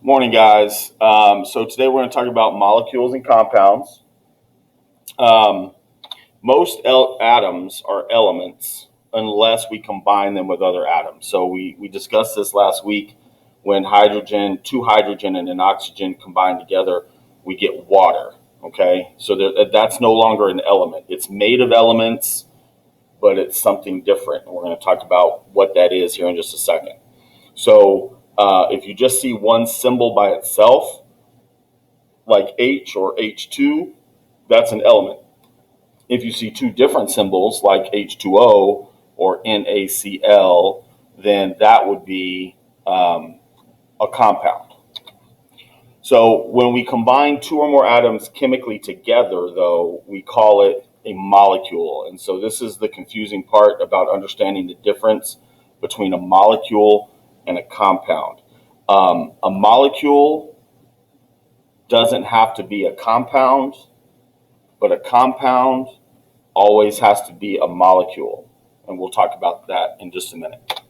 Morning, guys. So today we're going to talk about molecules and compounds. Um, most atoms are elements unless we combine them with other atoms. So we discussed this last week when two hydrogen and an oxygen combine together, we get water. Okay, so that's no longer an element. It's made of elements, but it's something different. And we're going to talk about what that is here in just a second. So if you just see one symbol by itself, like H or H2, that's an element. If you see two different symbols like H2O or NaCl, then that would be a compound. So when we combine two or more atoms chemically together, though, we call it a molecule. And so this is the confusing part about understanding the difference between a molecule and a compound. A molecule doesn't have to be a compound, but a compound always has to be a molecule. And we'll talk about that in just a minute.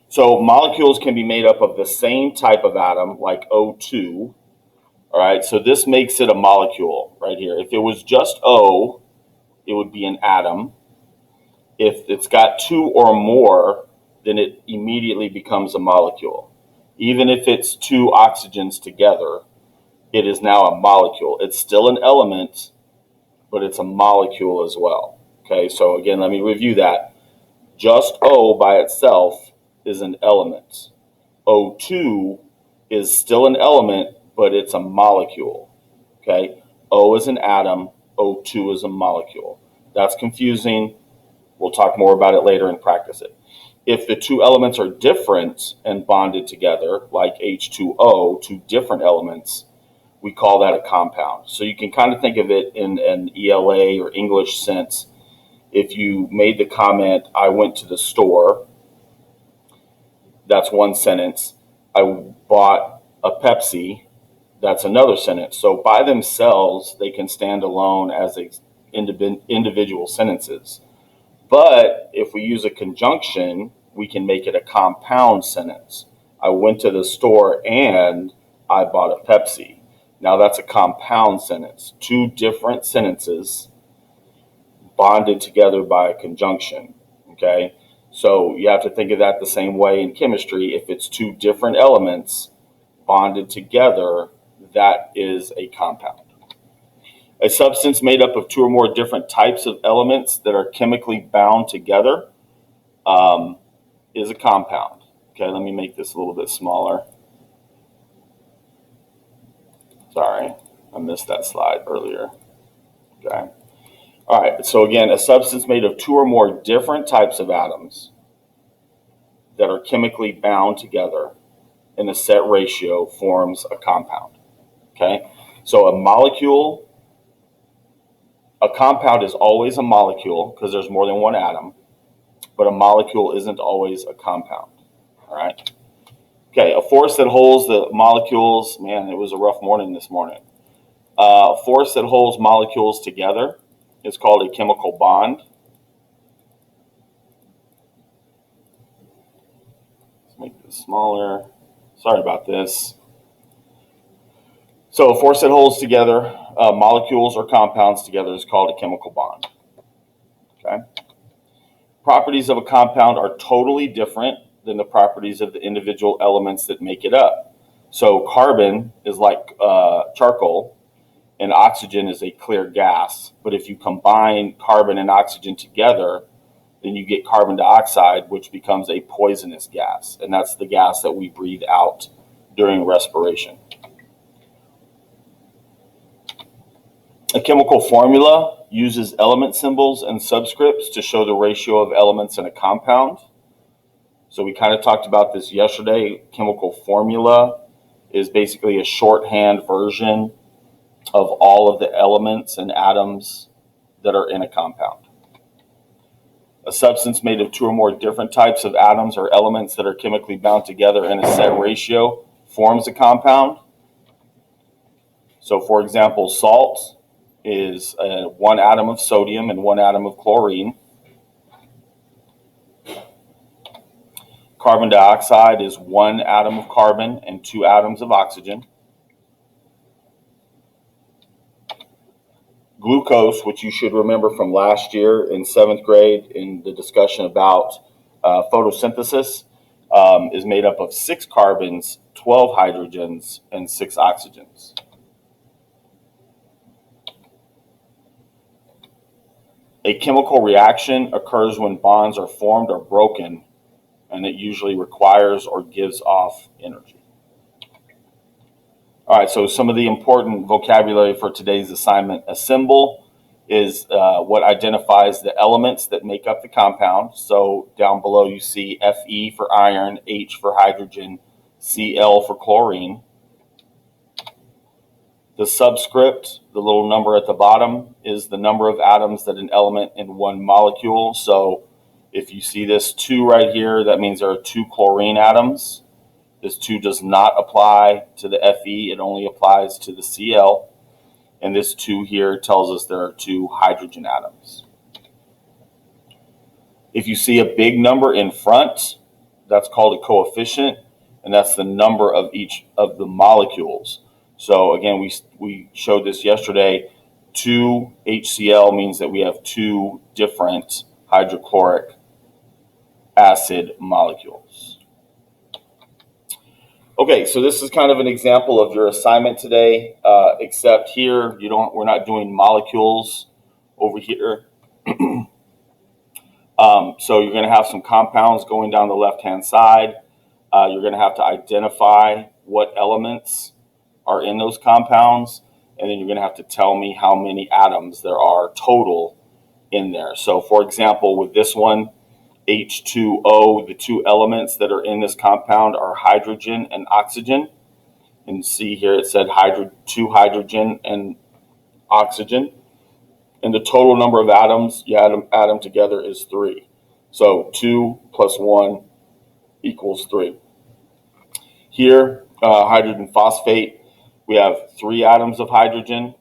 So molecules can be made up of the same type of atom, like O2. All right, so this makes it a molecule right here. If it was just O, it would be an atom. If it's got two or more, then it immediately becomes a molecule. Even if it's two oxygens together, it is now a molecule. It's still an element, but it's a molecule as well. Okay, so again, let me review that. Just O by itself is an element. O2 is still an element, but it's a molecule. Okay, O is an atom, O2 is a molecule. That's confusing. We'll talk more about it later and practice it. If the two elements are different and bonded together, like H2O, two different elements, we call that a compound. So you can kind of think of it in an ELA or English sense. If you made the comment, I went to the store, that's one sentence. I bought a Pepsi, that's another sentence. So by themselves, they can stand alone as individual sentences. But if we use a conjunction, we can make it a compound sentence. I went to the store and I bought a Pepsi. Now that's a compound sentence. Two different sentences bonded together by a conjunction. Okay? So you have to think of that the same way in chemistry. If it's two different elements bonded together, that is a compound. A substance made up of two or more different types of elements that are chemically bound together is a compound. Okay, let me make this a little bit smaller. Sorry, I missed that slide earlier. Okay. All right, so again, a substance made of two or more different types of atoms that are chemically bound together in a set ratio forms a compound. Okay, so a compound is always a molecule because there's more than one atom, but a molecule isn't always a compound. All right. Okay, a force that holds the molecules, man, it was a rough morning this morning. A force that holds molecules together is called a chemical bond. Let's make this smaller. Sorry about this. So a force that holds together molecules or compounds together is called a chemical bond. Okay. Properties of a compound are totally different than the properties of the individual elements that make it up. So carbon is like charcoal, and oxygen is a clear gas. But if you combine carbon and oxygen together, then you get carbon dioxide, which becomes a poisonous gas. And that's the gas that we breathe out during respiration. A chemical formula uses element symbols and subscripts to show the ratio of elements in a compound. So we kind of talked about this yesterday. Chemical formula is basically a shorthand version of all of the elements and atoms that are in a compound. A substance made of two or more different types of atoms or elements that are chemically bound together in a set ratio forms a compound. So for example, salt is one atom of sodium and one atom of chlorine. Carbon dioxide is 1 atom of carbon and 2 atoms of oxygen. Glucose, which you should remember from last year in 7th grade in the discussion about photosynthesis, is made up of 6 carbons, 12 hydrogens, and 6 oxygens. A chemical reaction occurs when bonds are formed or broken, and it usually requires or gives off energy. All right, so some of the important vocabulary for today's assignment. Assemble is what identifies the elements that make up the compound. So down below you see Fe for iron, H for hydrogen, Cl for chlorine. The subscript, the little number at the bottom, is the number of atoms that an element in one molecule. So if you see this 2 right here, that means there are 2 chlorine atoms. This 2 does not apply to the Fe, it only applies to the Cl. And this 2 here tells us there are 2 hydrogen atoms. If you see a big number in front, that's called a coefficient, and that's the number of each of the molecules. So again, we showed this yesterday. 2 HCl means that we have 2 different hydrochloric acid molecules. Okay, so this is kind of an example of your assignment today, except here we're not doing molecules over here. So you're going to have some compounds going down the left-hand side. You're going to have to identify what elements are in those compounds, and then you're going to have to tell me how many atoms there are total in there. So for example, with this one, H2O, the 2 elements that are in this compound are hydrogen and oxygen. And see here it said 2 hydrogen and oxygen. And the total number of atoms you add them together is 3. So 2 plus 1 equals 3. Here, hydrogen phosphate, we have 3 atoms of hydrogen.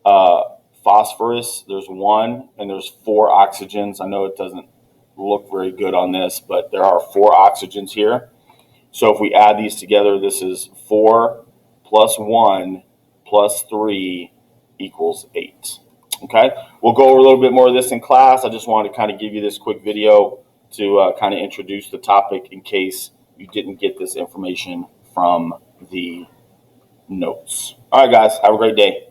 Phosphorus, there's 1, and there's 4 oxygens. I know it doesn't look very good on this, but there are 4 oxygens here. So if we add these together, this is 4 plus 1 plus 3 equals 8. Okay, we'll go over a little bit more of this in class. I just wanted to kind of give you this quick video to kind of introduce the topic in case you didn't get this information from the notes. All right, guys, have a great day.